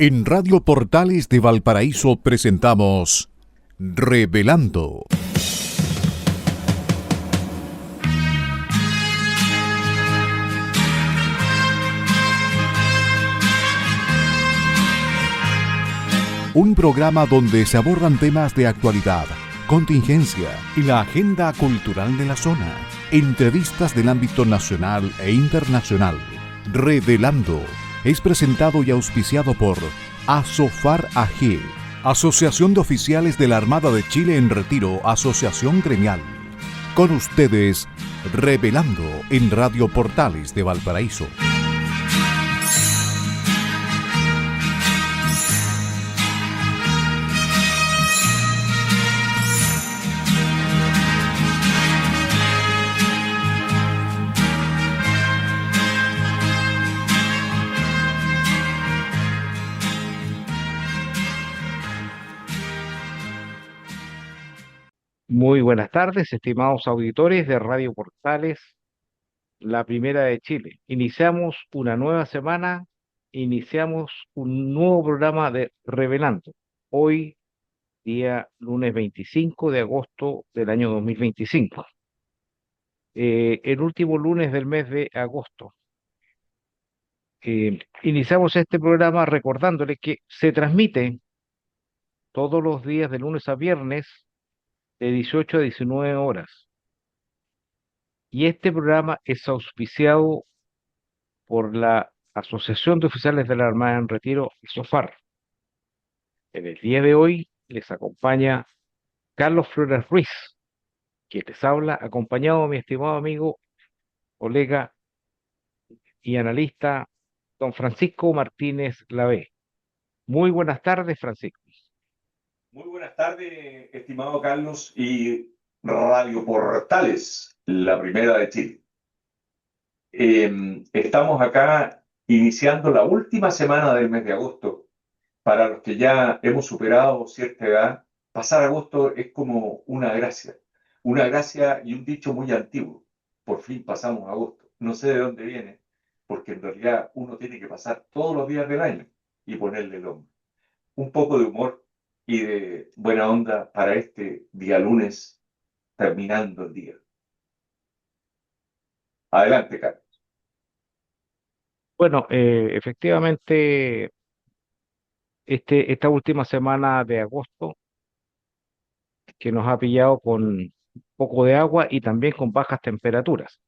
En Radio Portales de Valparaíso presentamos Revelando. Un programa donde se abordan temas de actualidad, contingencia y la agenda cultural de la zona. Entrevistas del ámbito nacional e internacional. Revelando es presentado y auspiciado por Asofar AG, Asociación de Oficiales de la Armada de Chile en Retiro, Asociación Gremial. Con ustedes, Revelando en Radio Portales de Valparaíso. Muy buenas tardes, estimados auditores de Radio Portales, la primera de Chile. Iniciamos una nueva semana, iniciamos un nuevo programa de Revelando. Hoy, día lunes 25 de agosto del año 2025. El último lunes del mes de agosto. Iniciamos este programa recordándole que se transmite todos los días de lunes a viernes de 18 a 19 horas. Y este programa es auspiciado por la Asociación de Oficiales de la Armada en Retiro, SOFAR. En el día de hoy les acompaña Carlos Flores Ruiz, que les habla, acompañado de mi estimado amigo, colega y analista, don Francisco Martínez Lavé. Muy buenas tardes, Francisco. Muy buenas tardes, estimado Carlos, y Radio Portales, la primera de Chile. Estamos acá iniciando la última semana del mes de agosto. Para los que ya hemos superado cierta edad, pasar agosto es como una gracia y un dicho muy antiguo. Por fin pasamos agosto. No sé de dónde viene, porque en realidad uno tiene que pasar todos los días del año y ponerle el hombro. Un poco de humor y de buena onda para este día lunes, terminando el día. Adelante, Carlos. Bueno, efectivamente, esta última semana de agosto, que nos ha pillado con un poco de agua y también con bajas temperaturas.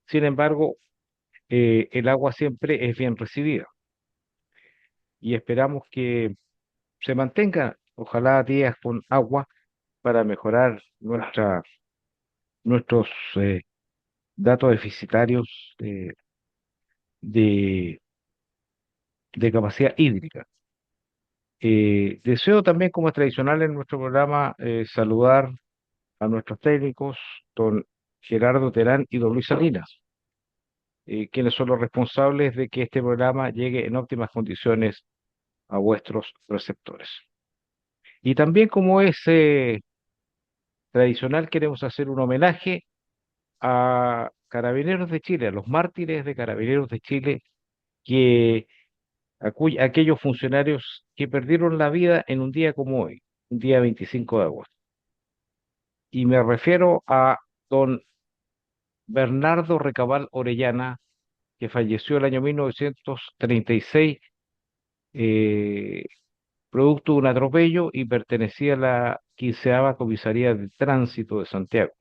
Sin embargo, el agua siempre es bien recibida y esperamos que se mantenga, ojalá días con agua para mejorar nuestros datos deficitarios de, de capacidad hídrica. Deseo también, como es tradicional en nuestro programa, saludar a nuestros técnicos, don Gerardo Terán y don Luis Salinas, quienes son los responsables de que este programa llegue en óptimas condiciones a vuestros receptores. Y también, como es tradicional, queremos hacer un homenaje a Carabineros de Chile, a los mártires de Carabineros de Chile, que aquellos funcionarios que perdieron la vida en un día como hoy, un día 25 de agosto. Y me refiero a don Bernardo Recabal Orellana, que falleció el año 1936, eh, producto de un atropello y pertenecía a la 15ª Comisaría de Tránsito de Santiago.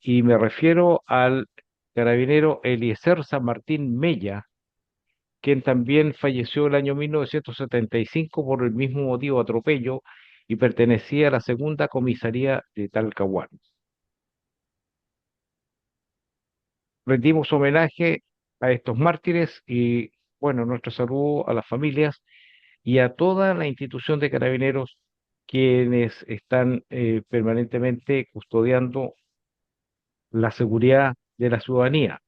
Y me refiero al carabinero Eliezer San Martín Mella, quien también falleció el año 1975 por el mismo motivo, atropello, y pertenecía a la 2ª Comisaría de Talcahuano. Rendimos homenaje a estos mártires y, bueno, nuestro saludo a las familias y a toda la institución de carabineros quienes están permanentemente custodiando la seguridad de la ciudadanía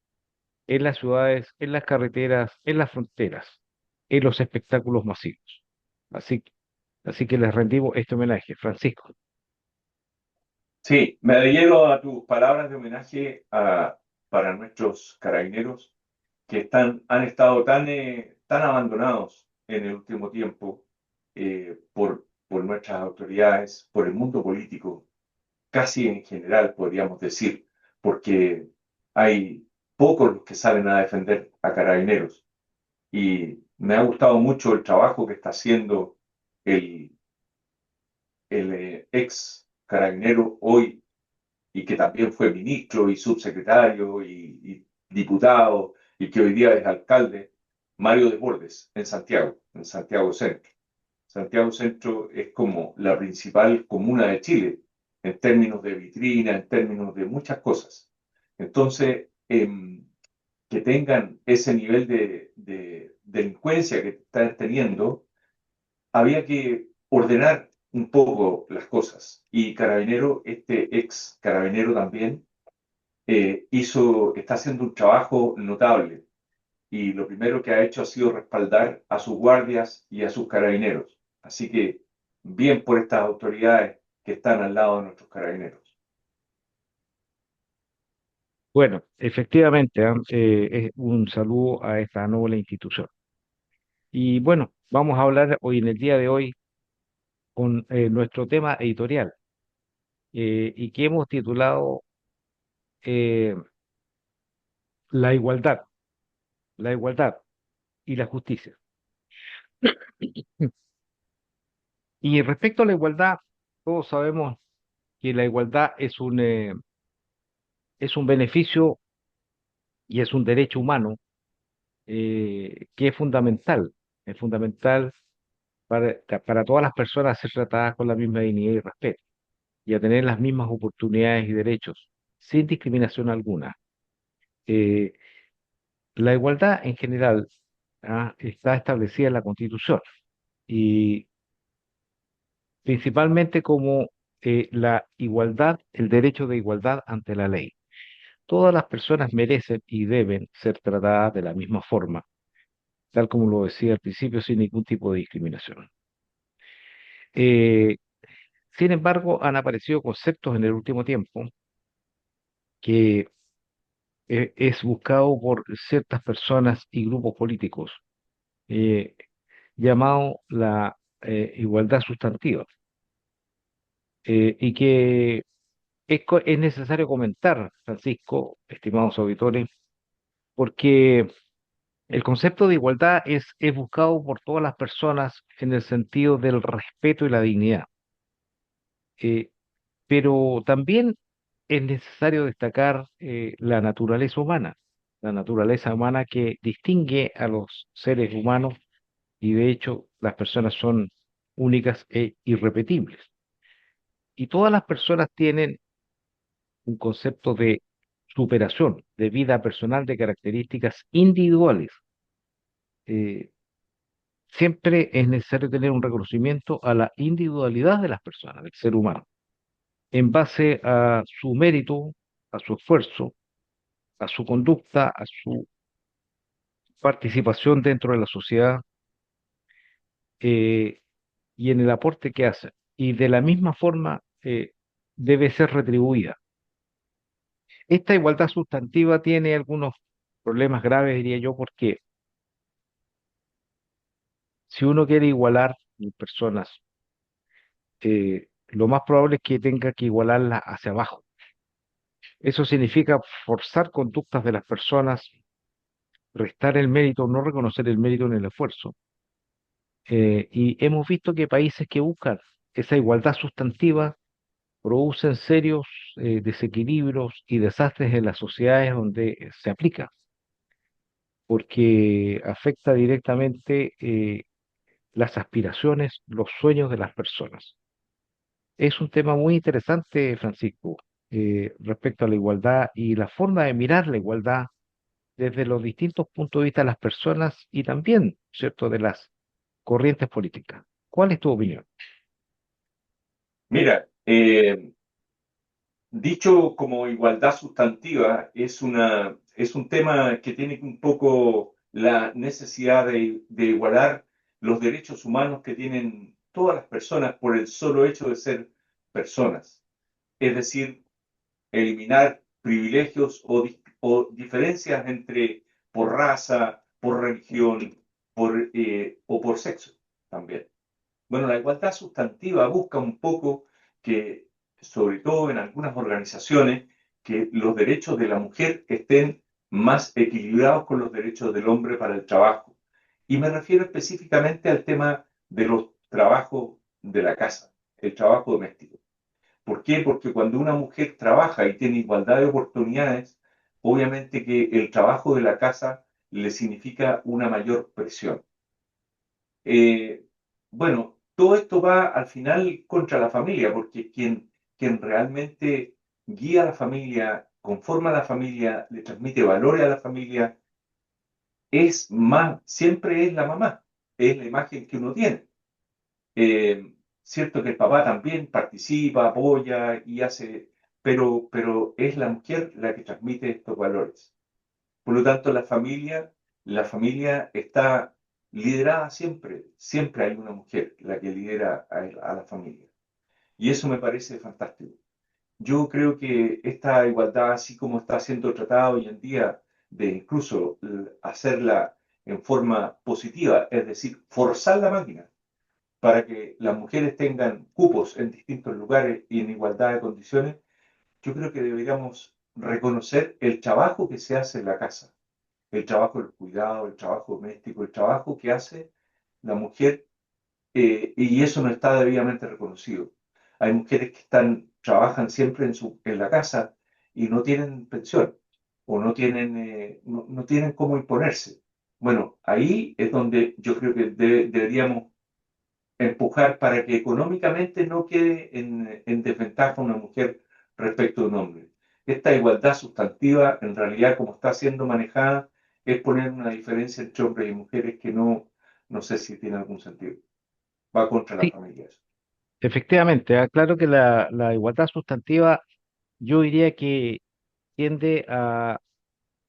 en las ciudades, en las carreteras, en las fronteras, en los espectáculos masivos. Así, así que les rendimos este homenaje, Francisco. Sí, me adhiero a tus palabras de homenaje para nuestros carabineros que han estado tan abandonados en el último tiempo por nuestras autoridades, por el mundo político, casi en general, podríamos decir, porque hay pocos los que salen a defender a Carabineros. Y me ha gustado mucho el trabajo que está haciendo el, el ex carabinero hoy y que también fue ministro y subsecretario y diputado y que hoy día es alcalde, Mario Desbordes, en Santiago Centro. Santiago Centro es como la principal comuna de Chile en términos de vitrina, en términos de muchas cosas. Entonces, que tengan ese nivel de delincuencia que están teniendo, había que ordenar un poco las cosas. Y Carabinero, este ex carabinero también, está haciendo un trabajo notable. Y lo primero que ha hecho ha sido respaldar a sus guardias y a sus carabineros. Así que bien por estas autoridades que están al lado de nuestros carabineros. Bueno, efectivamente, es un saludo a esta noble institución. Y bueno, vamos a hablar hoy en el día de hoy con nuestro tema editorial y que hemos titulado eh, La igualdad, la igualdad y la justicia. Y respecto a la igualdad, todos sabemos que la igualdad es un beneficio y es un derecho humano que es fundamental para todas las personas ser tratadas con la misma dignidad y respeto y a tener las mismas oportunidades y derechos, sin discriminación alguna. Eh, la igualdad en general está establecida en la Constitución y principalmente como la igualdad, el derecho de igualdad ante la ley. Todas las personas merecen y deben ser tratadas de la misma forma, tal como lo decía al principio, sin ningún tipo de discriminación. Eh, Sin embargo, han aparecido conceptos en el último tiempo que es buscado por ciertas personas y grupos políticos, eh, llamado la igualdad sustantiva, y que es necesario comentar, Francisco, estimados auditores, porque el concepto de igualdad es buscado por todas las personas en el sentido del respeto y la dignidad. Eh, pero también es necesario destacar la naturaleza humana que distingue a los seres humanos y de hecho las personas son únicas e irrepetibles. Y todas las personas tienen un concepto de superación, de vida personal, de características individuales. Eh, Siempre es necesario tener un reconocimiento a la individualidad de las personas, del ser humano, en base a su mérito, a su esfuerzo, a su conducta, a su participación dentro de la sociedad eh, y en el aporte que hace. Y de la misma forma debe ser retribuida. Esta igualdad sustantiva tiene algunos problemas graves, diría yo, porque si uno quiere igualar personas, lo más probable es que tenga que igualarlas hacia abajo. Eso significa forzar conductas de las personas, restar el mérito, no reconocer el mérito en el esfuerzo. Y hemos visto que países que buscan esa igualdad sustantiva producen serios desequilibrios y desastres en las sociedades donde se aplica, porque afecta directamente las aspiraciones, los sueños de las personas. Es un tema muy interesante, Francisco, respecto a la igualdad y la forma de mirar la igualdad desde los distintos puntos de vista de las personas y también, ¿cierto?, de las corrientes políticas. ¿Cuál es tu opinión? Mira, dicho como igualdad sustantiva, es un tema que tiene un poco la necesidad de igualar los derechos humanos que tienen todas las personas por el solo hecho de ser personas. Es decir, eliminar privilegios o diferencias por raza, por religión, o por sexo también. Bueno, la igualdad sustantiva busca un poco que, sobre todo en algunas organizaciones, que los derechos de la mujer estén más equilibrados con los derechos del hombre para el trabajo. Y me refiero específicamente al tema de los trabajos de la casa, el trabajo doméstico. ¿Por qué? Porque cuando una mujer trabaja y tiene igualdad de oportunidades, obviamente que el trabajo de la casa le significa una mayor presión. Eh, bueno, todo esto va al final contra la familia, porque quien realmente guía a la familia, conforma a la familia, le transmite valores a la familia, es más, siempre es la mamá, es la imagen que uno tiene. Cierto que el papá también participa, apoya y hace, pero es la mujer la que transmite estos valores. Por lo tanto, la familia está liderada siempre, siempre hay una mujer la que lidera a la familia. Y eso me parece fantástico. Yo creo que esta igualdad, así como está siendo tratada hoy en día, de incluso hacerla en forma positiva, es decir, forzar la máquina para que las mujeres tengan cupos en distintos lugares y en igualdad de condiciones, yo creo que deberíamos reconocer el trabajo que se hace en la casa, el trabajo del cuidado, el trabajo doméstico, el trabajo que hace la mujer, y eso no está debidamente reconocido. Hay mujeres que trabajan siempre en la casa y no tienen pensión o no tienen cómo imponerse. Bueno, ahí es donde yo creo que deberíamos empujar para que económicamente no quede en desventaja una mujer respecto a un hombre. Esta igualdad sustantiva, en realidad, como está siendo manejada, es poner una diferencia entre hombres y mujeres que no sé si tiene algún sentido. Va contra la Sí, familia eso. efectivamente, claro que la igualdad sustantiva yo diría que tiende a,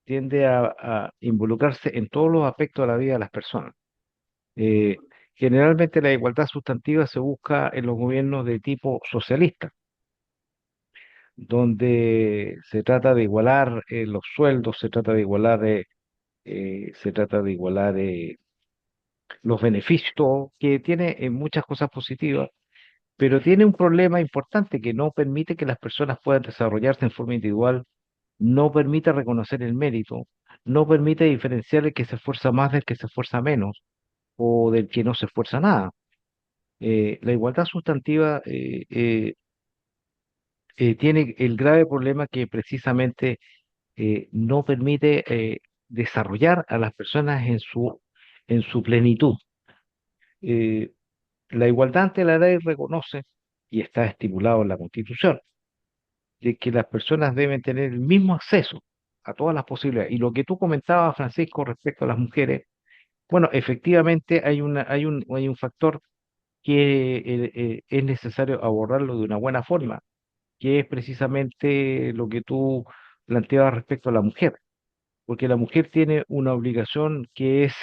tiende a involucrarse en todos los aspectos de la vida de las personas. Eh, Generalmente la igualdad sustantiva se busca en los gobiernos de tipo socialista, donde se trata de igualar los sueldos, se trata de igualar los beneficios, que tiene muchas cosas positivas, pero tiene un problema importante que no permite que las personas puedan desarrollarse en forma individual, no permite reconocer el mérito, no permite diferenciar el que se esfuerza más del que se esfuerza menos o del que no se esfuerza nada. La igualdad sustantiva tiene el grave problema que precisamente no permite desarrollar a las personas en su plenitud. Eh, la igualdad ante la ley reconoce, y está estipulado en la Constitución, de que las personas deben tener el mismo acceso a todas las posibilidades. Y lo que tú comentabas, Francisco, respecto a las mujeres, bueno, efectivamente hay un factor que es necesario abordarlo de una buena forma, que es precisamente lo que tú planteabas respecto a la mujer, porque la mujer tiene una obligación que es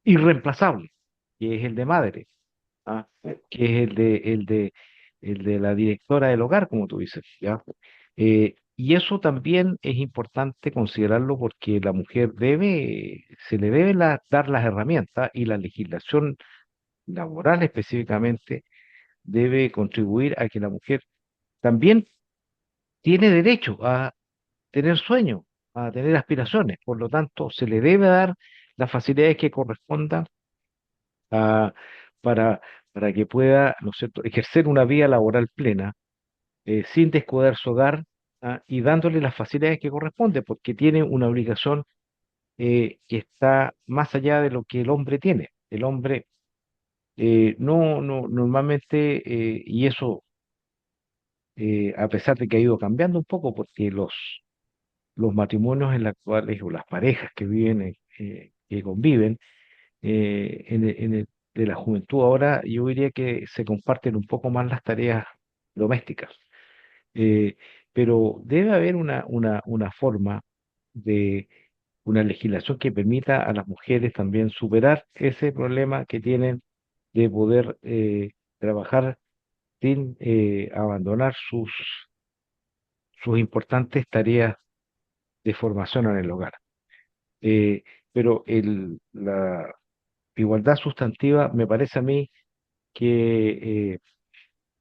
irreemplazable, que es el de madre, ¿ah? Que es el de la directora del hogar, como tú dices, ¿ya? Y eso también es importante considerarlo porque la mujer se le debe dar las herramientas y la legislación laboral específicamente debe contribuir a que la mujer también tiene derecho a tener sueños, a tener aspiraciones. Por lo tanto, se le debe dar las facilidades que correspondan a- para, para que pueda, ¿no es cierto?, ejercer una vida laboral plena, sin descuidar su hogar, y dándole las facilidades que corresponden, porque tiene una obligación que está más allá de lo que el hombre tiene. El hombre normalmente, y eso a pesar de que ha ido cambiando un poco, porque los matrimonios en los actuales, o las parejas que viven, que conviven, de la juventud ahora, yo diría que se comparten un poco más las tareas domésticas. Eh, pero debe haber una forma de una legislación que permita a las mujeres también superar ese problema que tienen de poder trabajar sin abandonar sus importantes tareas de formación en el hogar. Eh, pero la igualdad sustantiva me parece a mí que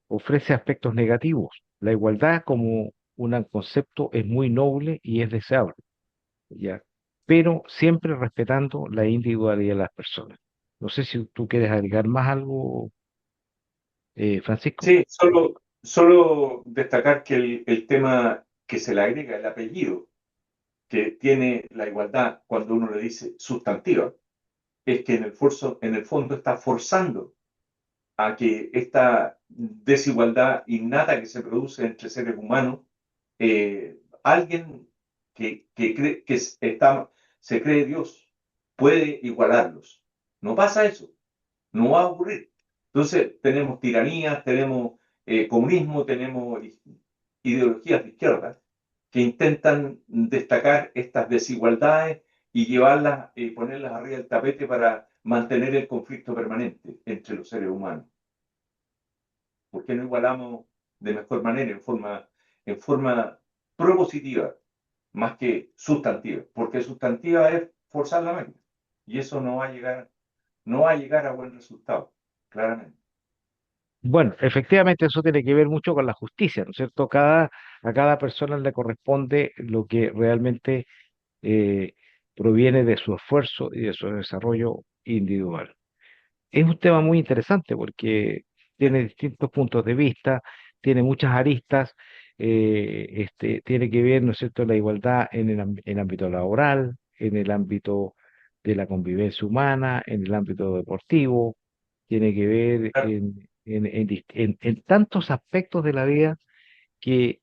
ofrece aspectos negativos. La igualdad como un concepto es muy noble y es deseable, ¿ya? Pero siempre respetando la individualidad de las personas. No sé si tú quieres agregar más algo, Francisco. Sí, solo destacar que el tema que se le agrega el apellido, que tiene la igualdad cuando uno le dice sustantiva, es que en el fondo está forzando a que esta desigualdad innata que se produce entre seres humanos, alguien se cree Dios puede igualarlos. No pasa eso, no va a ocurrir. Entonces tenemos tiranías, tenemos comunismo, tenemos ideologías de izquierda que intentan destacar estas desigualdades y llevarlas y ponerlas arriba del tapete para mantener el conflicto permanente entre los seres humanos. ¿Por qué no igualamos de mejor manera, en forma propositiva, más que sustantiva? Porque sustantiva es forzar la máquina y eso no va a llegar a buen resultado, claramente. Bueno, efectivamente eso tiene que ver mucho con la justicia, ¿no es cierto? A cada persona le corresponde lo que realmente eh, proviene de su esfuerzo y de su desarrollo individual. Es un tema muy interesante porque tiene distintos puntos de vista, tiene muchas aristas, tiene que ver, ¿no es cierto?, la igualdad en el ámbito laboral, en el ámbito de la convivencia humana, en el ámbito deportivo, tiene que ver en tantos aspectos de la vida que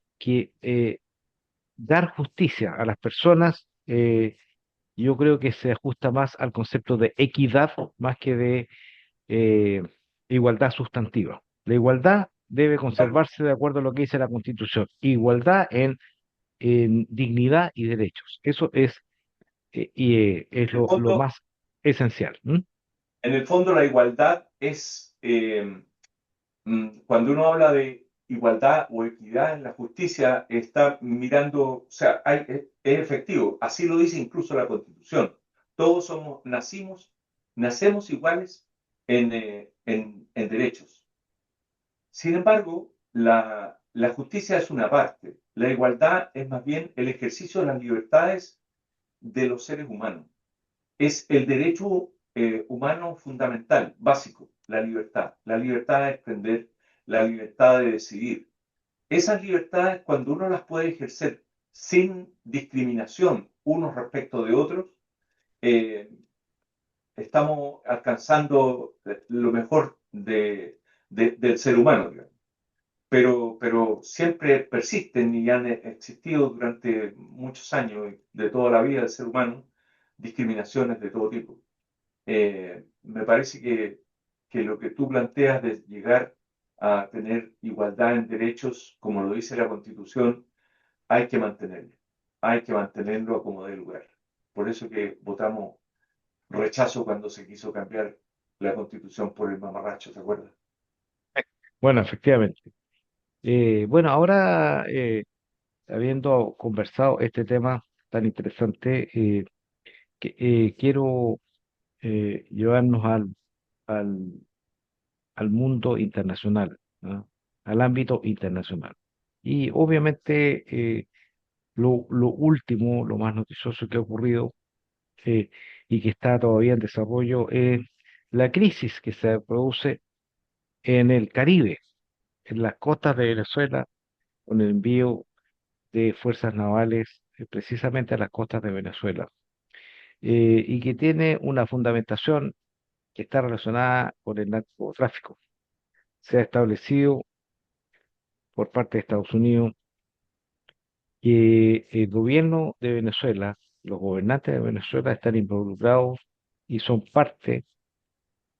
dar justicia a las personas, yo creo que se ajusta más al concepto de equidad más que de eh, igualdad sustantiva. La igualdad debe conservarse de acuerdo a lo que dice la Constitución. Igualdad en dignidad y derechos. Eso es En el lo fondo, más esencial. ¿M? en el fondo la igualdad es, cuando uno habla de igualdad o equidad en la justicia, está mirando, o sea, es efectivo, así lo dice incluso la Constitución. Todos nacemos iguales en derechos. Sin embargo, la justicia es una parte, la igualdad es más bien el ejercicio de las libertades de los seres humanos. Es el derecho humano fundamental, básico, la libertad de extender, la libertad de decidir. Esas libertades, cuando uno las puede ejercer sin discriminación unos respecto de otros, eh, estamos alcanzando lo mejor del ser humano, digamos. Pero siempre persisten y han existido durante muchos años de toda la vida del ser humano discriminaciones de todo tipo. Me parece que lo que tú planteas de llegar a tener igualdad en derechos, como lo dice la Constitución, hay que mantenerlo. Hay que mantenerlo a como dé lugar. Por eso que votamos rechazo cuando se quiso cambiar la Constitución por el mamarracho, ¿te acuerdas? Bueno, efectivamente. Bueno, ahora, habiendo conversado este tema tan interesante, quiero llevarnos al, al mundo internacional, ¿no? Al ámbito internacional. Y obviamente lo último, lo más noticioso que ha ocurrido eh, y que está todavía en desarrollo es la crisis que se produce en el Caribe, en las costas de Venezuela, con el envío de fuerzas navales precisamente a las costas de Venezuela, y que tiene una fundamentación que está relacionada con el narcotráfico. Se ha establecido por parte de Estados Unidos que el gobierno de Venezuela, los gobernantes de Venezuela están involucrados y son parte,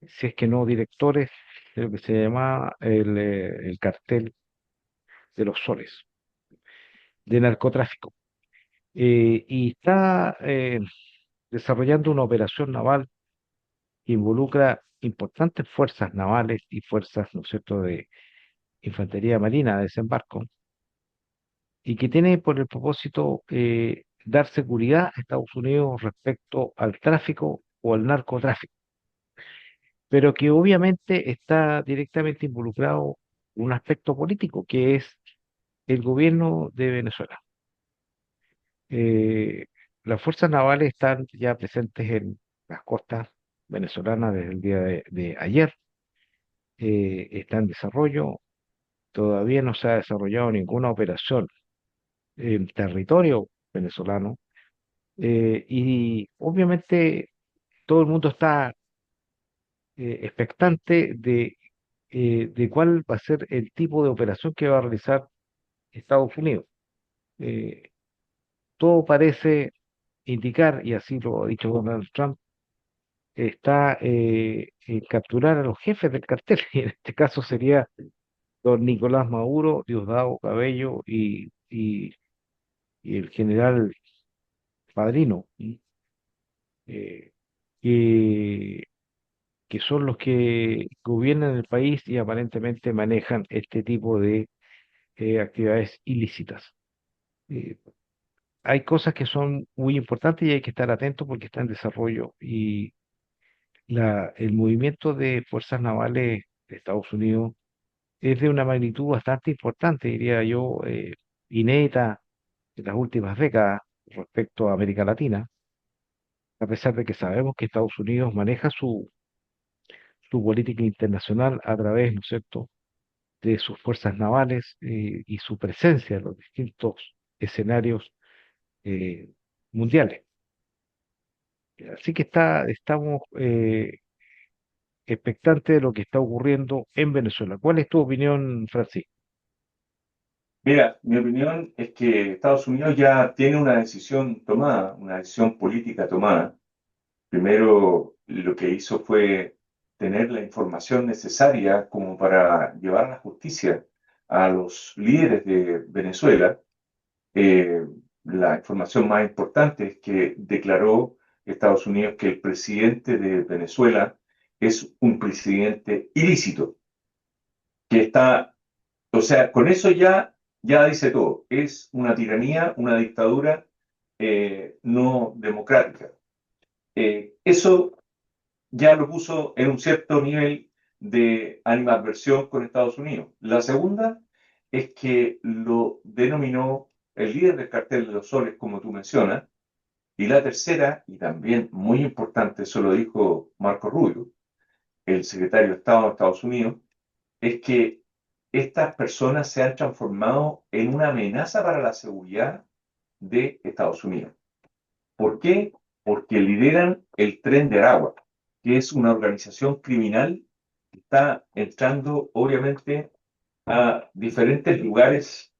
si es que no directores, de lo que se llama el cartel de los soles, de narcotráfico. Y está desarrollando una operación naval que involucra importantes fuerzas navales y fuerzas, ¿no es cierto?, de infantería marina de desembarco, y que tiene por el propósito dar seguridad a Estados Unidos respecto al tráfico o al narcotráfico, pero que obviamente está directamente involucrado un aspecto político, que es el gobierno de Venezuela. Eh, las fuerzas navales están ya presentes en las costas venezolanas desde el día de ayer. Está en desarrollo, todavía no se ha desarrollado ninguna operación en territorio venezolano, y obviamente todo el mundo está expectante de cuál va a ser el tipo de operación que va a realizar Estados Unidos. Eh, Todo parece indicar, y así lo ha dicho Donald Trump, está en capturar a los jefes del cartel, y en este caso sería don Nicolás Maduro, Diosdado Cabello y el general Padrino, ¿sí? Eh, que, que son los que gobiernan el país y aparentemente manejan este tipo de actividades ilícitas. Eh, Hay cosas que son muy importantes y hay que estar atentos porque está en desarrollo, y el movimiento de fuerzas navales de Estados Unidos es de una magnitud bastante importante, diría yo, inédita en las últimas décadas respecto a América Latina, a pesar de que sabemos que Estados Unidos maneja su política internacional a través, ¿no es cierto?, de sus fuerzas navales, y su presencia en los distintos escenarios eh, mundiales. Así que estamos expectantes de lo que está ocurriendo en Venezuela. ¿Cuál es tu opinión, Francisco? Mira, mi opinión es que Estados Unidos ya tiene una decisión tomada, una decisión política tomada. Primero, lo que hizo fue tener la información necesaria como para llevar a la justicia a los líderes de Venezuela. Eh, la información más importante es que declaró Estados Unidos que el presidente de Venezuela es un presidente ilícito, que está, o sea, con eso ya dice todo. Es una tiranía, una dictadura no democrática. Eso ya lo puso en un cierto nivel de animadversión con Estados Unidos. La segunda es que lo denominó el líder del cartel de los soles, como tú mencionas. Y la tercera, y también muy importante, eso lo dijo Marco Rubio, el secretario de Estado de Estados Unidos, es que estas personas se han transformado en una amenaza para la seguridad de Estados Unidos. ¿Por qué? Porque lideran el Tren de Aragua, que es una organización criminal que está entrando, obviamente, a diferentes lugares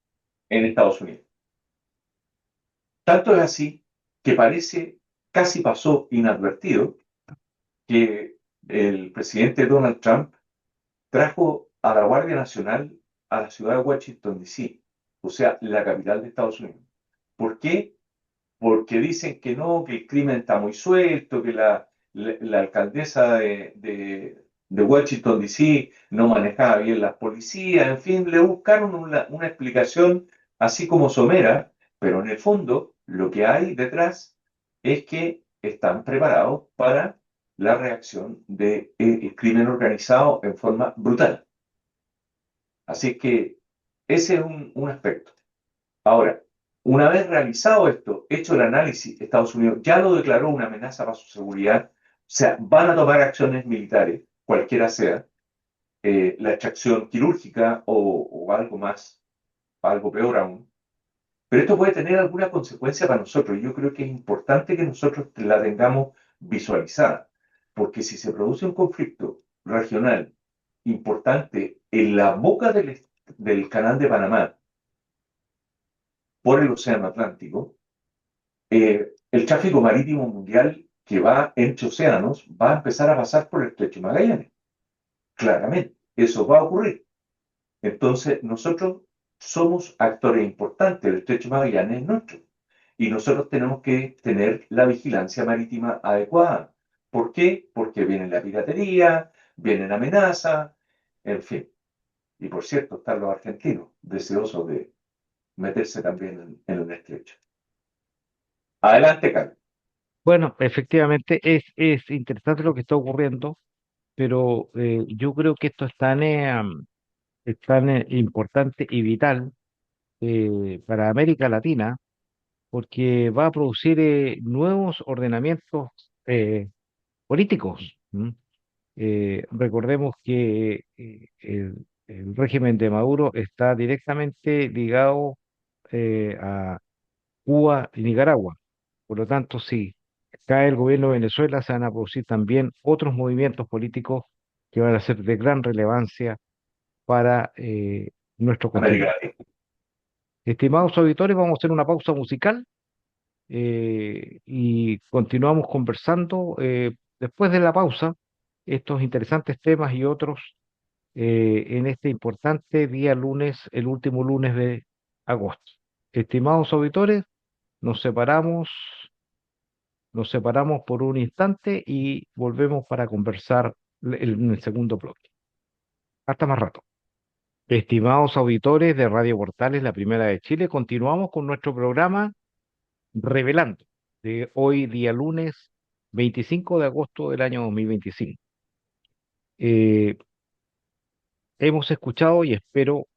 en Estados Unidos. Tanto es así que parece, casi pasó inadvertido, que el presidente Donald Trump trajo a la Guardia Nacional a la ciudad de Washington, D.C., o sea, la capital de Estados Unidos. ¿Por qué? Porque dicen que no, que el crimen está muy suelto, que la alcaldesa de Washington, D.C. no manejaba bien las policías, en fin, le buscaron una explicación así como somera, pero en el fondo lo que hay detrás es que están preparados para la reacción del crimen organizado en forma brutal. Así que ese es un aspecto. Ahora, una vez realizado esto, hecho el análisis, Estados Unidos ya lo declaró una amenaza para su seguridad, o sea, van a tomar acciones militares, cualquiera sea, la extracción quirúrgica o algo más, algo peor aún. Pero esto puede tener alguna consecuencia para nosotros. Yo creo que es importante que nosotros la tengamos visualizada, porque si se produce un conflicto regional importante en la boca del Canal de Panamá, por el Océano Atlántico, el tráfico marítimo mundial que va entre océanos va a empezar a pasar por el Estrecho de Magallanes. Claramente, eso va a ocurrir. Entonces, nosotros somos actores importantes, el Estrecho de Magallanes es nuestro. Y nosotros tenemos que tener la vigilancia marítima adecuada. ¿Por qué? Porque viene la piratería, vienen amenazas, en fin. Y por cierto, están los argentinos deseosos de meterse también en el estrecho. Adelante, Carlos. Bueno, efectivamente es interesante lo que está ocurriendo, pero yo creo que esto es tan importante y vital para América Latina porque va a producir nuevos ordenamientos eh, políticos. ¿M? Recordemos que el régimen de Maduro está directamente ligado a Cuba y Nicaragua. Por lo tanto, si cae el gobierno de Venezuela, se van a producir también otros movimientos políticos que van a ser de gran relevancia para nuestro América continente. Latina. Estimados auditores, vamos a hacer una pausa musical y continuamos conversando después de la pausa estos interesantes temas y otros en este importante día lunes, el último lunes de agosto. Estimados auditores, nos separamos, nos separamos por un instante y volvemos para conversar en el segundo bloque. Hasta más rato. Estimados auditores de Radio Portales, la primera de Chile, continuamos con nuestro programa Revelando, de hoy día lunes 25 de agosto del año 2025. Eh, Hemos escuchado y espero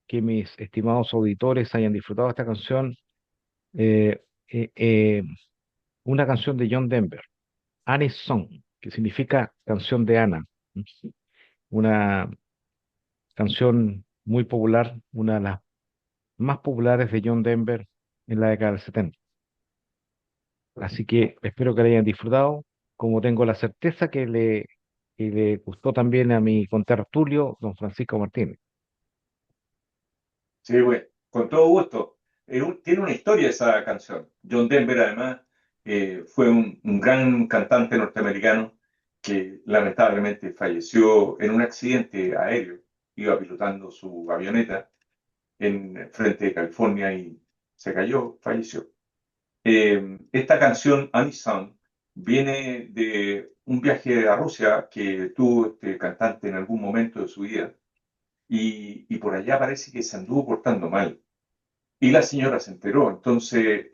que mis estimados auditores hayan disfrutado esta canción, eh, eh, eh, una canción de John Denver, Annie's Song, que significa canción de Ana, una canción muy popular, una de las más populares de John Denver en la década del 70. Así que espero que la hayan disfrutado, como tengo la certeza que le gustó también a mi contertulio, don Francisco Martínez. Sí, bueno, con todo gusto. Tiene una historia esa canción. John Denver, además, fue un gran cantante norteamericano que lamentablemente falleció en un accidente aéreo. Iba pilotando su avioneta en frente de California y se cayó, falleció. Esta canción, Annie viene de un viaje a Rusia que tuvo este cantante en algún momento de su vida y por allá parece que se anduvo portando mal. Y la señora se enteró, entonces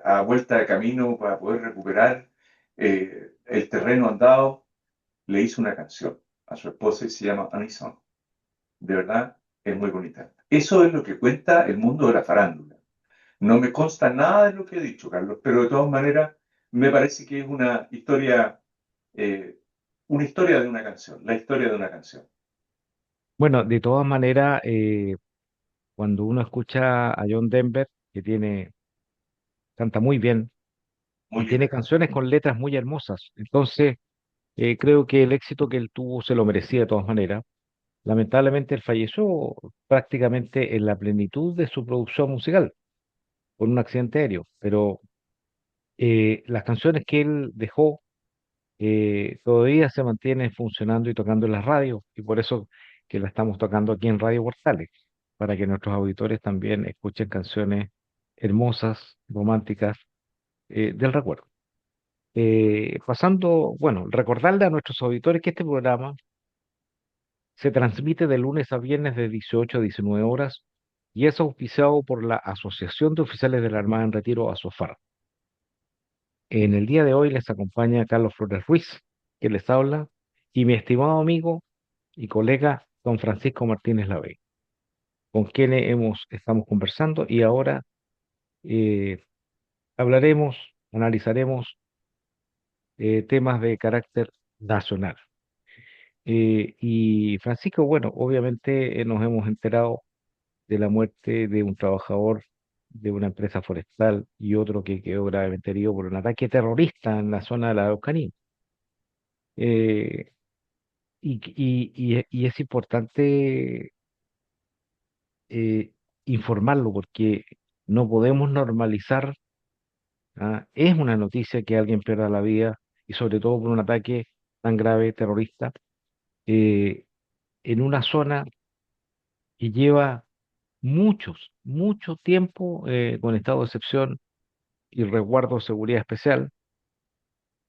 a vuelta de camino para poder recuperar el terreno andado, le hizo una canción a su esposa y se llama Annie. De verdad, es muy bonita. Eso es lo que cuenta el mundo de la farándula. No me consta nada de lo que he dicho, Carlos, pero de todas maneras me parece que es eh, una historia de una canción, la historia de una canción. Bueno, de todas maneras, cuando uno escucha a John Denver, canta muy bien Muy y tiene linda canción. canciones con letras muy hermosas, entonces creo que el éxito que él tuvo se lo merecía de todas maneras. Lamentablemente él falleció prácticamente en la plenitud de su producción musical por un accidente aéreo, pero las canciones que él dejó todavía se mantienen funcionando y tocando en las radios y por eso que la estamos tocando aquí en Radio Portales, para que nuestros auditores también escuchen canciones hermosas, románticas del recuerdo. Pasando, bueno, recordarle a nuestros auditores que este programa se transmite de lunes a viernes de 18 a 19 horas y es auspiciado por la Asociación de Oficiales de la Armada en Retiro, ASOFAR. En el día de hoy les acompaña Carlos Flores Ruiz, que les habla, y mi estimado amigo y colega don Francisco Martínez Lavey, con quienes estamos conversando y ahora eh, hablaremos, analizaremos temas de carácter nacional. Y Francisco, bueno, obviamente nos hemos enterado de la muerte de un trabajador de una empresa forestal y otro que quedó gravemente herido por un ataque terrorista en la zona de la Araucanía. Eh, y es importante informarlo porque no podemos normalizar, ¿ah? Es una noticia que alguien pierda la vida y sobre todo por un ataque tan grave terrorista eh, en una zona que lleva mucho tiempo con estado de excepción y resguardo de seguridad especial.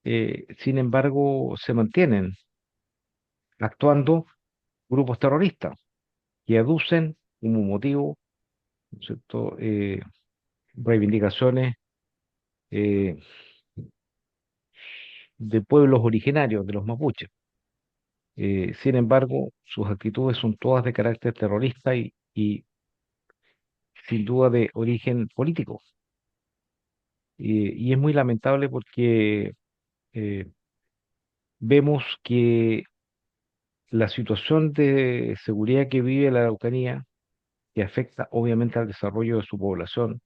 Sin embargo, se mantienen actuando grupos terroristas que aducen como motivo, ¿no es cierto? Reivindicaciones eh, de pueblos originarios, de los mapuches. Sin embargo, sus actitudes son todas de carácter terrorista y sin duda de origen político. Y es muy lamentable porque eh, vemos que la situación de seguridad que vive la Araucanía, que afecta obviamente al desarrollo de su población,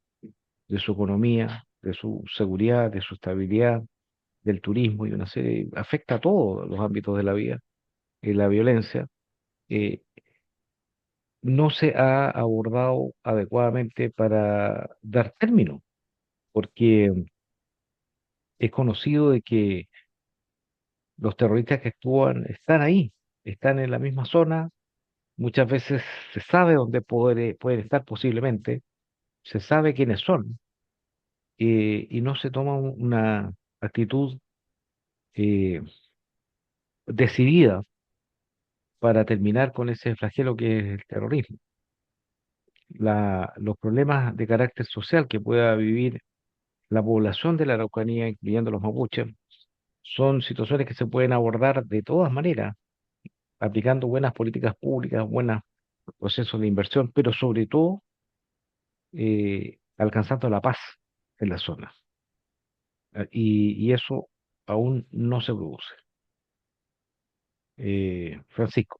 de su economía, de su seguridad, de su estabilidad, del turismo y una serie, afecta a todos los ámbitos de la vida, la violencia, eh, no se ha abordado adecuadamente para dar término, porque es conocido de que los terroristas que actúan están ahí, están en la misma zona, muchas veces se sabe dónde pueden estar posiblemente, se sabe quiénes son, y no se toma una actitud eh, decidida para terminar con ese flagelo que es el terrorismo. Los problemas de carácter social que pueda vivir la población de la Araucanía, incluyendo los mapuches, son situaciones que se pueden abordar de todas maneras, aplicando buenas políticas públicas, buenos procesos de inversión, pero sobre todo alcanzando la paz en la zona. Y eso aún no se produce. Francisco.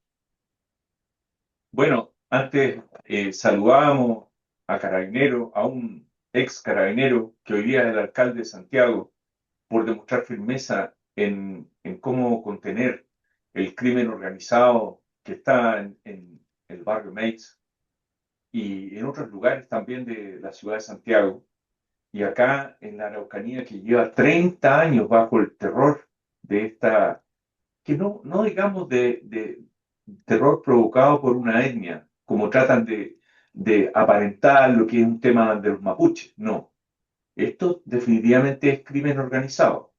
Bueno, antes saludábamos a Carabinero, a un ex carabinero que hoy día es el alcalde de Santiago, por demostrar firmeza en cómo contener el crimen organizado que está en el barrio Meix y en otros lugares también de la ciudad de Santiago. Y acá en la Araucanía, que lleva 30 años bajo el terror de esta, que no digamos de terror provocado por una etnia, como tratan de aparentar lo que es un tema de los mapuches. No, esto definitivamente es crimen organizado.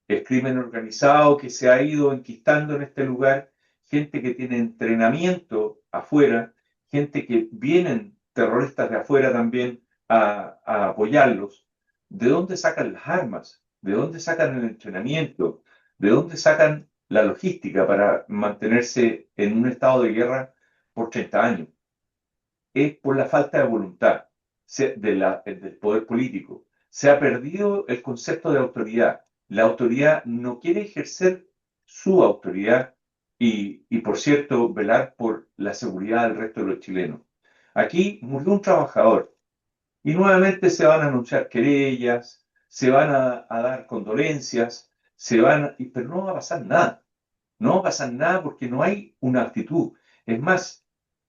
Es crimen organizado que se ha ido enquistando en este lugar, gente que tiene entrenamiento afuera, gente que vienen terroristas de afuera también a apoyarlos. ¿De dónde sacan las armas? ¿De dónde sacan el entrenamiento? ¿De dónde sacan la logística para mantenerse en un estado de guerra por 30 años? Es por la falta de voluntad del poder político. Se ha perdido el concepto de autoridad. La autoridad no quiere ejercer su autoridad y, por cierto, velar por la seguridad del resto de los chilenos. Aquí murió un trabajador y nuevamente se van a anunciar querellas, se van a dar condolencias, pero no va a pasar nada. No va a pasar nada porque no hay una actitud. Es más,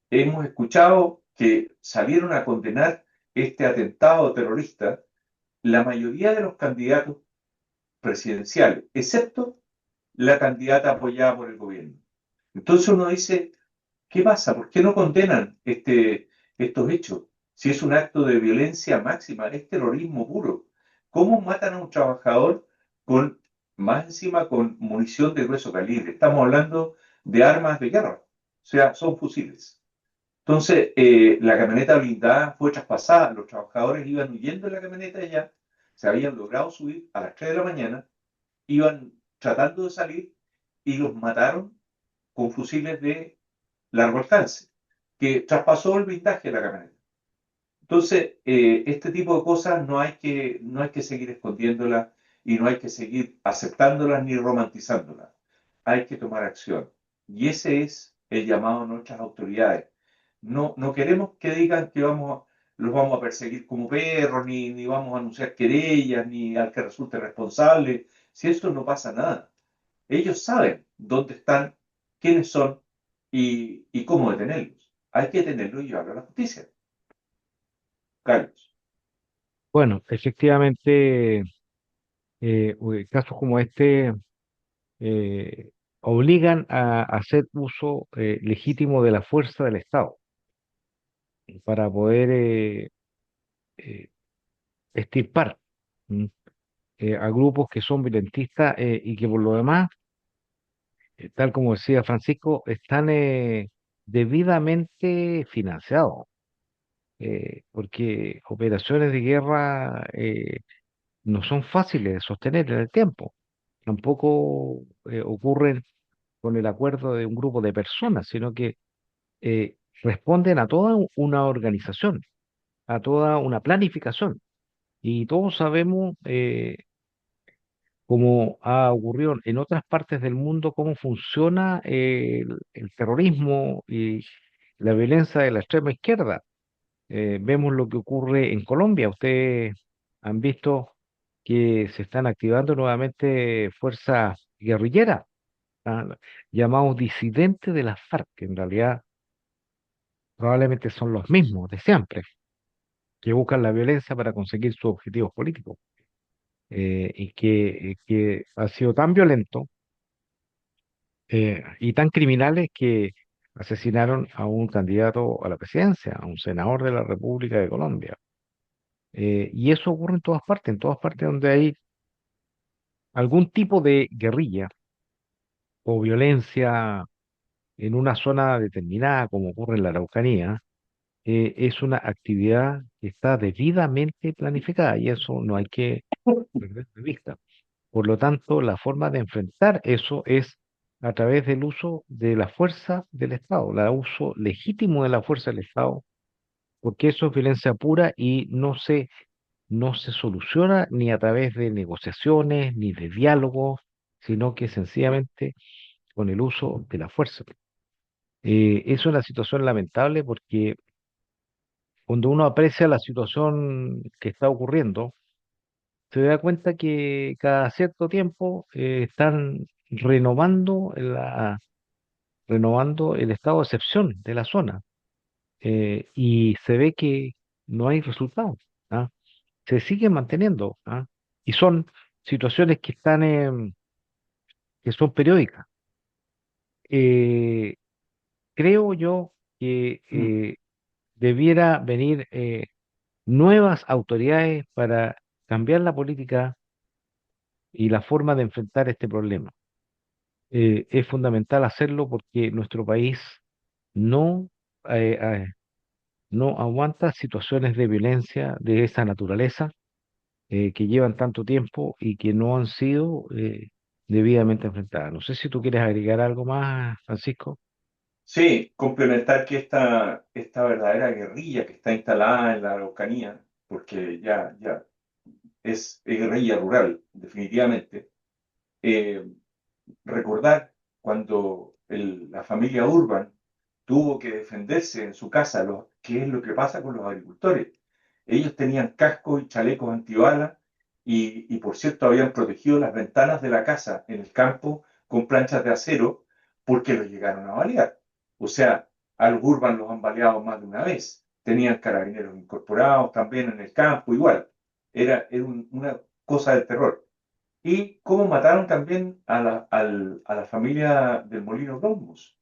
hemos escuchado que salieron a condenar este atentado terrorista la mayoría de los candidatos presidenciales, excepto la candidata apoyada por el gobierno. Entonces uno dice, ¿qué pasa? ¿Por qué no condenan estos hechos? Si es un acto de violencia máxima, es terrorismo puro. ¿Cómo matan a un trabajador con, más encima, con munición de grueso calibre? Estamos hablando de armas de guerra, o sea, son fusiles. Entonces, la camioneta blindada fue traspasada, los trabajadores iban huyendo en la camioneta ya, se habían logrado subir a las 3 de la mañana, iban tratando de salir y los mataron con fusiles de largo alcance, que traspasó el blindaje de la camioneta. Entonces, este tipo de cosas no hay que seguir escondiéndolas y no hay que seguir aceptándolas ni romantizándolas. Hay que tomar acción. Y ese es el llamado a nuestras autoridades. No queremos que digan que los vamos a perseguir como perros, ni vamos a anunciar querellas, ni al que resulte responsable. Si eso no pasa nada. Ellos saben dónde están, quiénes son y cómo detenerlos. Hay que detenerlos y llevarlos a la justicia. Carlos. Bueno, efectivamente, casos como este obligan a hacer uso legítimo de la fuerza del Estado para poder eh, extirpar ¿m? A grupos que son violentistas y que por lo demás, tal como decía Francisco, están debidamente financiados, porque operaciones de guerra no son fáciles de sostener en el tiempo. Tampoco ocurren con el acuerdo de un grupo de personas, sino que responden a toda una organización, a toda una planificación. Y todos sabemos, como ha ocurrido en otras partes del mundo, cómo funciona el terrorismo y la violencia de la extrema izquierda. Vemos lo que ocurre en Colombia. Ustedes han visto que se están activando nuevamente fuerzas guerrilleras, ¿ah? Llamados disidentes de las FARC, que en realidad probablemente son los mismos de siempre, que buscan la violencia para conseguir sus objetivos políticos, y que ha sido tan violento y tan criminales que asesinaron a un candidato a la presidencia, a un senador de la República de Colombia. Y eso ocurre en todas partes donde hay algún tipo de guerrilla o violencia en una zona determinada, como ocurre en la Araucanía. Es una actividad que está debidamente planificada y eso no hay que perder de vista. Por lo tanto, la forma de enfrentar eso es a través del uso de la fuerza del Estado, el uso legítimo de la fuerza del Estado, porque eso es violencia pura y no se soluciona ni a través de negociaciones ni de diálogos, sino que sencillamente con el uso de la fuerza. Es una situación lamentable porque cuando uno aprecia la situación que está ocurriendo, se da cuenta que cada cierto tiempo están renovando el estado de excepción de la zona, y se ve que no hay resultados, ¿ah? Se siguen manteniendo, ¿ah? Y son situaciones que son periódicas. Eh, Creo yo que Mm. debiera venir nuevas autoridades para cambiar la política y la forma de enfrentar este problema. Es fundamental hacerlo porque nuestro país no, eh, eh, no aguanta situaciones de violencia de esa naturaleza, que llevan tanto tiempo y que no han sido debidamente enfrentadas. No sé si tú quieres agregar algo más, Francisco. Sí, complementar que esta verdadera guerrilla que está instalada en la Araucanía, porque ya es guerrilla rural, definitivamente. eh, Recordar cuando la familia Urban tuvo que defenderse en su casa, qué es lo que pasa con los agricultores. Ellos tenían cascos y chalecos antibalas y, por cierto, habían protegido las ventanas de la casa en el campo con planchas de acero porque los llegaron a balear. O sea, a los Urban los han baleado más de una vez. Tenían carabineros incorporados también en el campo, igual. Era una cosa del terror. Y cómo mataron también a la familia del Molino Brownmus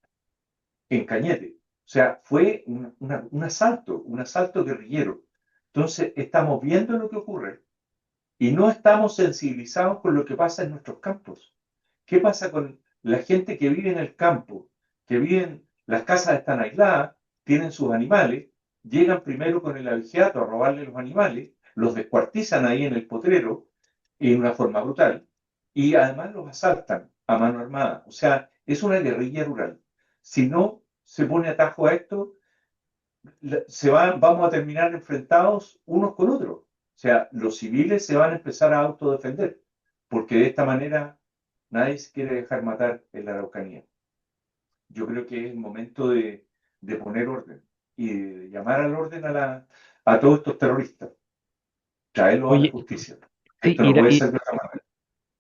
en Cañete. O sea, fue un asalto guerrillero. Entonces, estamos viendo lo que ocurre y no estamos sensibilizados con lo que pasa en nuestros campos. ¿Qué pasa con la gente que vive en el campo? Las casas están aisladas, tienen sus animales, llegan primero con el abigeato a robarle los animales, los descuartizan ahí en el potrero en una forma brutal y además los asaltan a mano armada. O sea, es una guerrilla rural. Si no se pone atajo a esto, vamos a terminar enfrentados unos con otros. O sea, los civiles se van a empezar a autodefender, porque de esta manera nadie se quiere dejar matar en la Araucanía. Yo creo que es el momento de poner orden y de llamar al orden a todos estos terroristas, traerlos a la Oye, justicia. sí, Esto no puede ser de otra manera.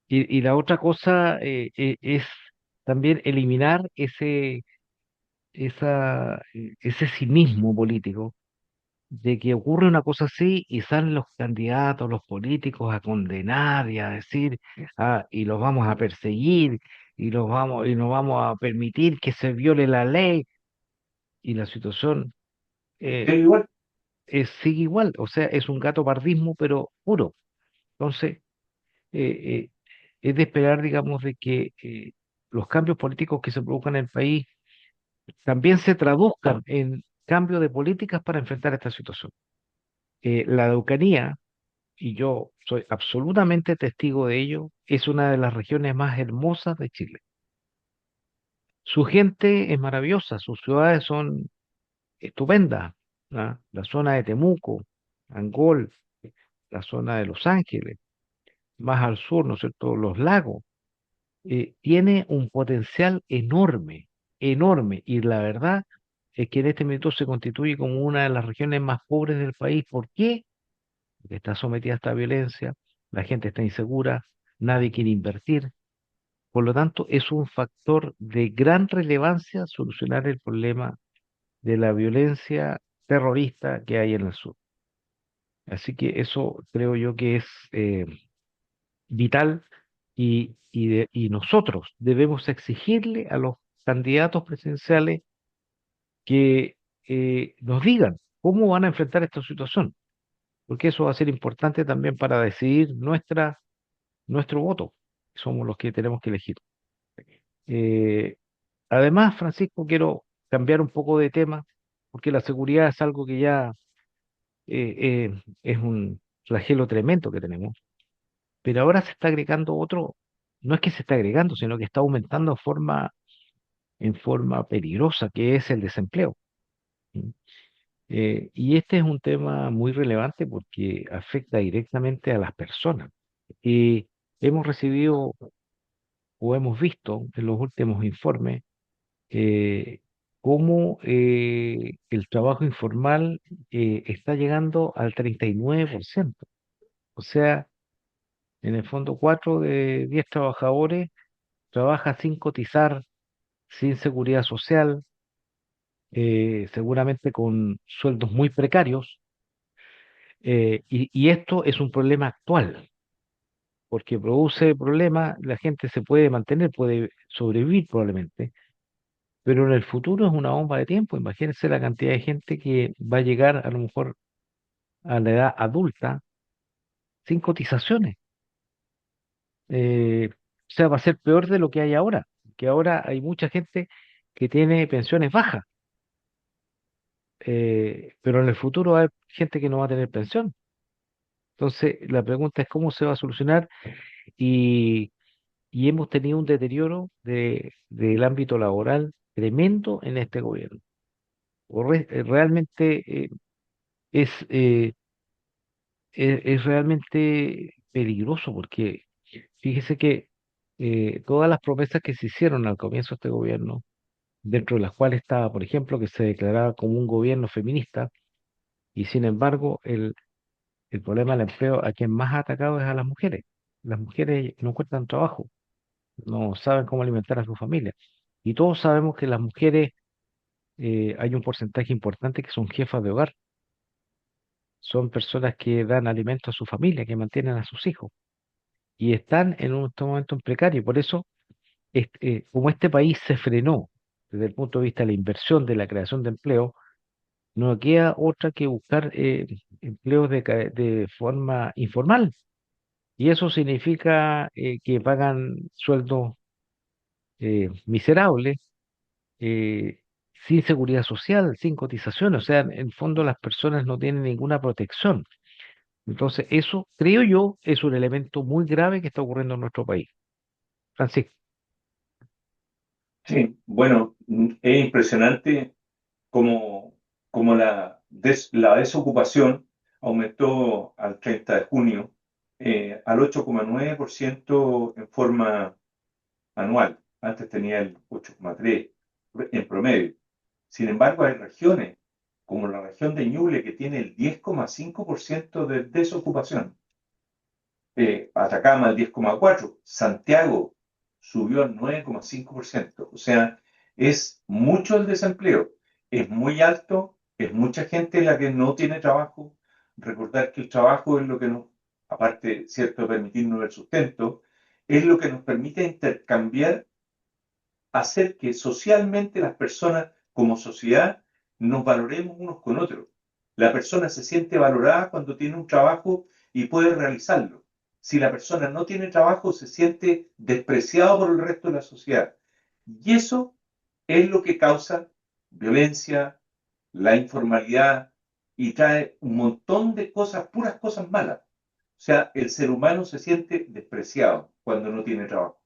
y la otra cosa es también eliminar ese cinismo político de que ocurre una cosa así y salen los candidatos, los políticos a condenar y a decir, y los vamos a perseguir y no vamos a permitir que se viole la ley y la situación Es eh, igual. sigue igual, o sea, es un gato pardismo pero puro. Entonces, eh, es de esperar, digamos, de que los cambios políticos que se produzcan en el país también se traduzcan en cambio de políticas para enfrentar esta situación. La Araucanía y yo soy absolutamente testigo de ello, es una de las regiones más hermosas de Chile. Su gente es maravillosa, sus ciudades son estupendas, ¿ah? La zona de Temuco, Angol, la zona de Los Ángeles, más al sur, ¿no es cierto? Los lagos, tiene un potencial enorme, enorme, y la verdad es que en este momento se constituye como una de las regiones más pobres del país. ¿Por qué? Porque está sometida a esta violencia, la gente está insegura, nadie quiere invertir. Por lo tanto, es un factor de gran relevancia solucionar el problema de la violencia terrorista que hay en el sur. Así que eso creo yo que es vital y nosotros debemos exigirle a los candidatos presidenciales que nos digan cómo van a enfrentar esta situación, porque eso va a ser importante también para decidir nuestro voto. Somos los que tenemos que elegir. Eh, Además, Francisco, quiero cambiar un poco de tema, porque la seguridad es algo que ya es un flagelo tremendo que tenemos, pero ahora se está agregando otro, no es que se está agregando, sino que está aumentando en forma peligrosa, que es el desempleo. ¿Sí? Y este es un tema muy relevante porque afecta directamente a las personas. Y hemos recibido o hemos visto en los últimos informes eh, cómo el trabajo informal está llegando al 39%. O sea, en el fondo, 4 de 10 trabajadores trabaja sin cotizar, sin seguridad social, seguramente con sueldos muy precarios. Y esto es un problema actual, porque produce problemas, la gente se puede mantener, puede sobrevivir probablemente, pero en el futuro es una bomba de tiempo. Imagínense la cantidad de gente que va a llegar a lo mejor a la edad adulta sin cotizaciones. O sea, va a ser peor de lo que hay ahora, que ahora hay mucha gente que tiene pensiones bajas, pero en el futuro hay gente que no va a tener pensión. Entonces, la pregunta es cómo se va a solucionar y, y hemos tenido un deterioro del ámbito laboral tremendo en este gobierno. Realmente es, eh, es realmente peligroso porque fíjese que todas las promesas que se hicieron al comienzo de este gobierno, dentro de las cuales estaba, por ejemplo, que se declaraba como un gobierno feminista, y sin embargo el problema del empleo a quien más ha atacado es a las mujeres. Las mujeres no encuentran trabajo, no saben cómo alimentar a su familia. Y todos sabemos que las mujeres, hay un porcentaje importante que son jefas de hogar, son personas que dan alimento a su familia, que mantienen a sus hijos, y están en un este momento en precario. Por eso, como este país se frenó desde el punto de vista de la inversión, de la creación de empleo, no queda otra que buscar empleos de forma informal. Y eso significa que pagan sueldos miserables, eh, sin seguridad social, sin cotización. O sea, en el fondo las personas no tienen ninguna protección. Entonces, eso, creo yo, es un elemento muy grave que está ocurriendo en nuestro país. Francisco. Sí, bueno, es impresionante cómo, cómo la desocupación aumentó al 30 de junio al 8,9% en forma anual. Antes tenía el 8,3% en promedio. Sin embargo, hay regiones, como la región de Ñuble, que tiene el 10,5% de desocupación. Atacama el 10,4%. Santiago subió al 9,5%. O sea, es mucho el desempleo. Es muy alto, es mucha gente la que no tiene trabajo. Recordar que el trabajo es lo que nos, aparte, cierto, de permitirnos el sustento, es lo que nos permite intercambiar, hacer que socialmente las personas como sociedad nos valoremos unos con otros. La persona se siente valorada cuando tiene un trabajo y puede realizarlo. Si la persona no tiene trabajo, se siente despreciado por el resto de la sociedad. Y eso es lo que causa violencia, la informalidad y trae un montón de cosas, puras cosas malas. O sea, el ser humano se siente despreciado cuando no tiene trabajo.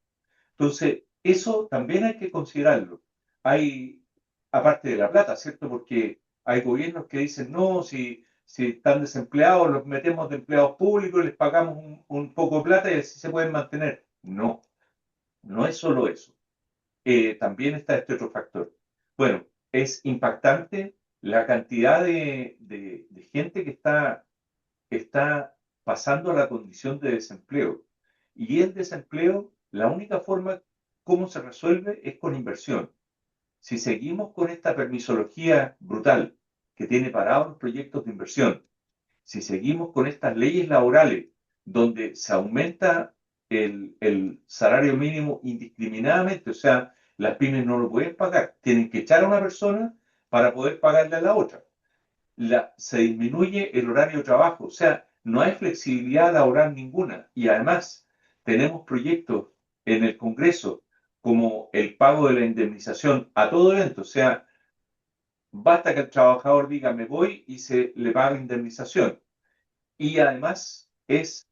Entonces, eso también hay que considerarlo. Hay, aparte de la plata, ¿cierto? Porque hay gobiernos que dicen, no, si están desempleados, los metemos de empleados públicos, les pagamos un poco de plata y así se pueden mantener. No, no es solo eso. También está este otro factor. Bueno, es impactante la cantidad de gente que está pasando a la condición de desempleo. Y el desempleo, la única forma como se resuelve es con inversión. Si seguimos con esta permisología brutal que tiene parados los proyectos de inversión, si seguimos con estas leyes laborales donde se aumenta el salario mínimo indiscriminadamente, o sea, las pymes no lo pueden pagar, tienen que echar a una persona para poder pagarle a la otra. Se disminuye el horario de trabajo, o sea, no hay flexibilidad laboral ninguna. Y además, tenemos proyectos en el Congreso como el pago de la indemnización a todo evento, o sea, basta que el trabajador diga me voy y se le paga indemnización. Y además es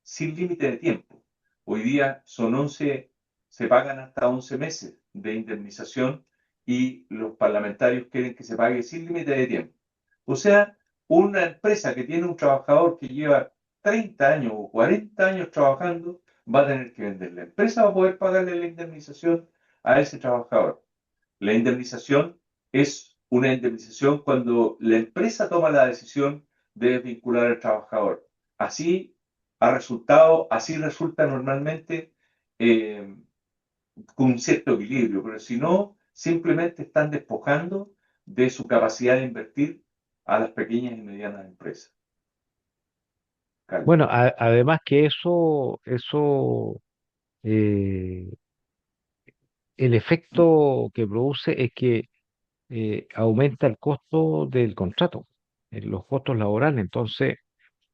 sin límite de tiempo. Hoy día son 11, se pagan hasta 11 meses de indemnización y los parlamentarios quieren que se pague sin límite de tiempo. O sea, una empresa que tiene un trabajador que lleva 30 años o 40 años trabajando, va a tener que vender la empresa para poder pagarle la indemnización a ese trabajador. La indemnización es una indemnización cuando la empresa toma la decisión de vincular al trabajador. Así así resulta normalmente eh, con un cierto equilibrio, pero si no, simplemente están despojando de su capacidad de invertir a las pequeñas y medianas empresas. Carlos. Bueno, además que eh, el efecto que produce es que aumenta el costo del contrato, los costos laborales. Entonces,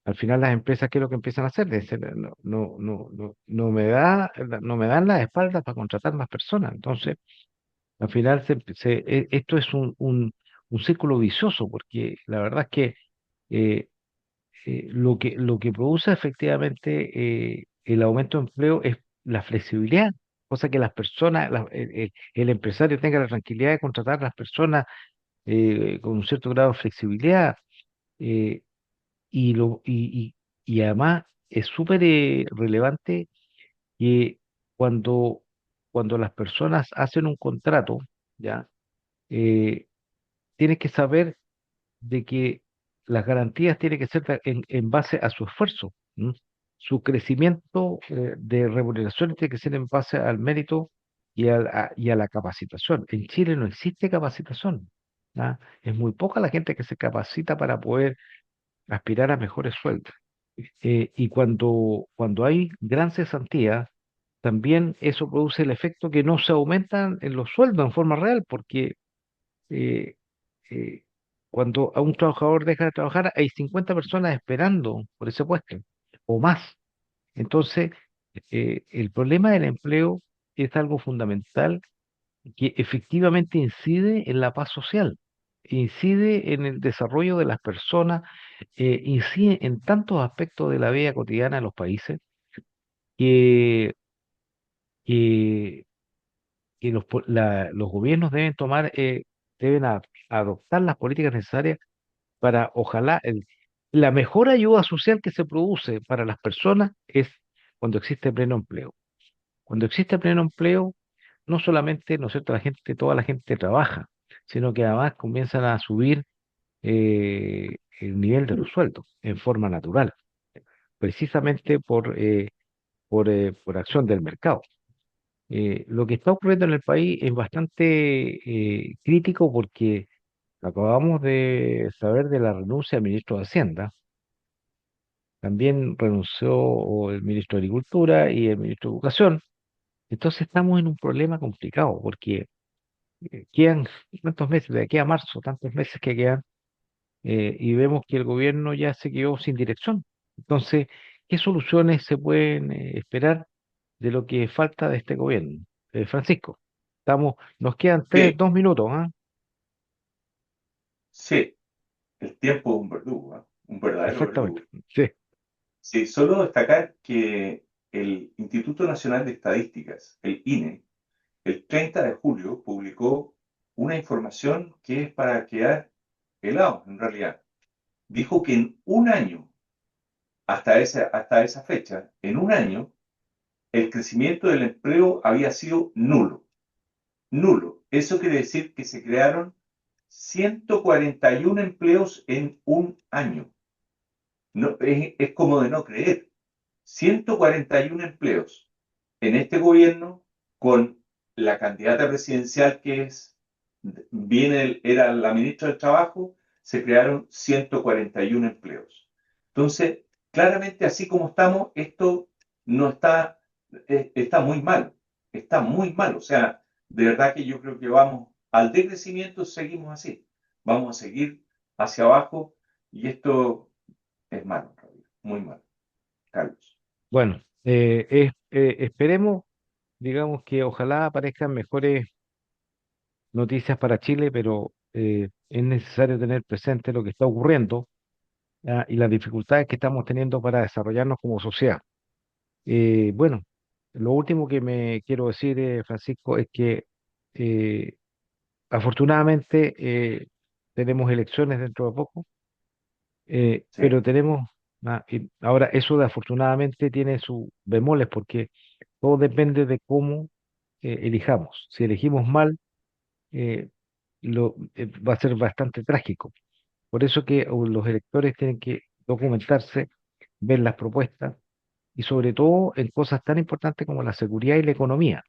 al final las empresas, ¿qué es lo que empiezan a hacer? Dicen, no me dan las espaldas para contratar más personas. Entonces, al final esto es un círculo vicioso, porque la verdad es que eh, lo que produce efectivamente el aumento de empleo es la flexibilidad, cosa que las personas, el empresario tenga la tranquilidad de contratar a las personas con un cierto grado de flexibilidad. eh, y, lo, y además es súper relevante que cuando, cuando las personas hacen un contrato, ¿ya? Eh, tienes que saber de que las garantías tienen que ser en base a su esfuerzo. ¿M? Su crecimiento de remuneración tiene que ser en base al mérito y a la capacitación. En Chile no existe capacitación. ¿Ah? Es muy poca la gente que se capacita para poder aspirar a mejores sueldos. Y cuando hay gran cesantía, también eso produce el efecto que no se aumentan en los sueldos en forma real, porque eh, eh, cuando a un trabajador deja de trabajar, hay 50 personas esperando por ese puesto o más. Entonces, el problema del empleo es algo fundamental que efectivamente incide en la paz social, incide en el desarrollo de las personas, incide en tantos aspectos de la vida cotidiana de los países que, que, que los gobiernos deben deben adoptar las políticas necesarias para, ojalá, la mejor ayuda social que se produce para las personas es cuando existe pleno empleo. Cuando existe pleno empleo, no solamente, ¿no es cierto?, toda la gente trabaja, sino que además comienzan a subir el nivel de los sueldos en forma natural, precisamente por acción del mercado. Lo que está ocurriendo en el país es bastante crítico porque acabamos de saber de la renuncia del ministro de Hacienda. También renunció el ministro de Agricultura y el ministro de Educación. Entonces estamos en un problema complicado porque quedan tantos meses, de aquí a marzo, tantos meses que quedan, y vemos que el gobierno ya se quedó sin dirección. Entonces, ¿qué soluciones se pueden esperar de lo que falta de este gobierno? Francisco, nos quedan Sí, 2 minutos, ¿ah? sí, el tiempo es un verdugo, ¿eh? Un verdadero Exactamente. verdugo. Sí. Sí, solo destacar que el Instituto Nacional de Estadísticas, el INE, el 30 de julio publicó una información que es para quedar helados, en realidad. Dijo que en un año, hasta esa fecha, en un año, el crecimiento del empleo había sido nulo. Nulo. Eso quiere decir que se crearon 141 empleos en un año. No, es como de no creer. 141 empleos en este gobierno con la candidata presidencial era la ministra del Trabajo, se crearon 141 empleos. Entonces, claramente así como estamos, esto no está muy mal. O sea, de verdad que yo creo que vamos al decrecimiento, seguimos así. Vamos a seguir hacia abajo y esto es malo, en realidad, muy malo. Carlos. Bueno, esperemos, digamos que ojalá aparezcan mejores noticias para Chile, pero es necesario tener presente lo que está ocurriendo, y las dificultades que estamos teniendo para desarrollarnos como sociedad. Bueno, lo último que me quiero decir, Francisco, es que eh, afortunadamente tenemos elecciones dentro de poco, Sí. pero tenemos, y ahora eso de afortunadamente tiene sus bemoles porque todo depende de cómo elijamos. Si elegimos mal, eh, va a ser bastante trágico. Por eso que los electores tienen que documentarse, ver las propuestas y sobre todo en cosas tan importantes como la seguridad y la economía.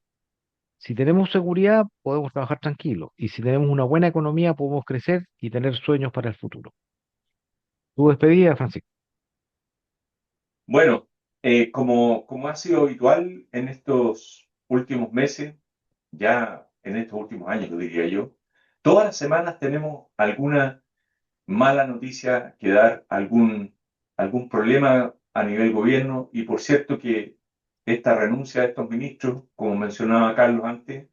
Si tenemos seguridad, podemos trabajar tranquilos y si tenemos una buena economía, podemos crecer y tener sueños para el futuro. Tu despedida, Francisco. Bueno, como ha sido habitual en estos últimos meses, ya en estos últimos años, lo diría yo, todas las semanas tenemos alguna mala noticia que dar, algún problema a nivel gobierno, y por cierto que esta renuncia de estos ministros, como mencionaba Carlos antes,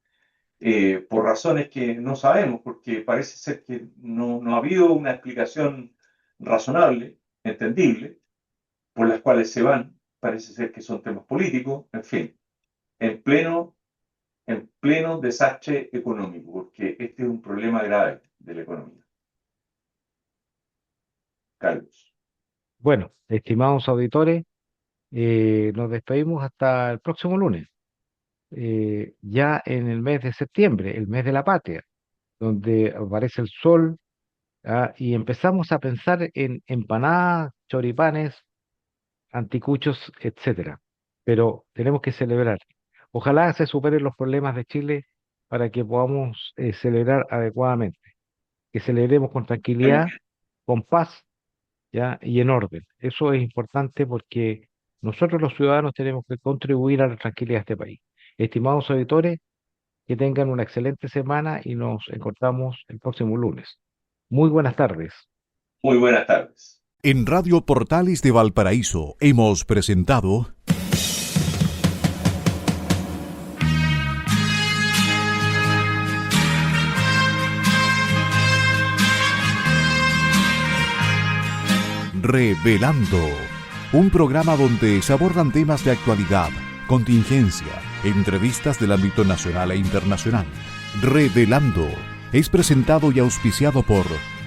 por razones que no sabemos, porque parece ser que no ha habido una explicación razonable, entendible, por las cuales se van, parece ser que son temas políticos, en fin, en pleno, en pleno desastre económico, porque este es un problema grave de la economía. Carlos. Bueno, estimados auditores, nos despedimos hasta el próximo lunes, ya en el mes de septiembre, el mes de la patria, donde aparece el sol, y empezamos a pensar en empanadas, choripanes, anticuchos, etcétera. Pero tenemos que celebrar. Ojalá se superen los problemas de Chile para que podamos celebrar adecuadamente, que celebremos con tranquilidad, con paz, ¿ya? Y en orden. Eso es importante porque nosotros los ciudadanos tenemos que contribuir a la tranquilidad de este país. Estimados auditores, que tengan una excelente semana y nos encontramos el próximo lunes. Muy buenas tardes. Muy buenas tardes. En Radio Portales de Valparaíso hemos presentado Revelando, un programa donde se abordan temas de actualidad, contingencia, entrevistas del ámbito nacional e internacional. Revelando es presentado y auspiciado por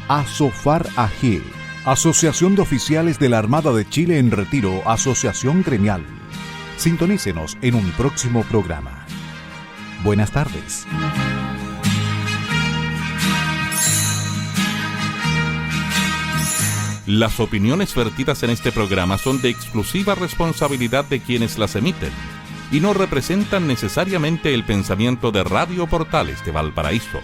Asofar AG, Asociación de Oficiales de la Armada de Chile en Retiro, Asociación Gremial. Sintonícenos en un próximo programa. Buenas tardes. Las opiniones vertidas en este programa son de exclusiva responsabilidad de quienes las emiten y no representan necesariamente el pensamiento de Radio Portales de Valparaíso.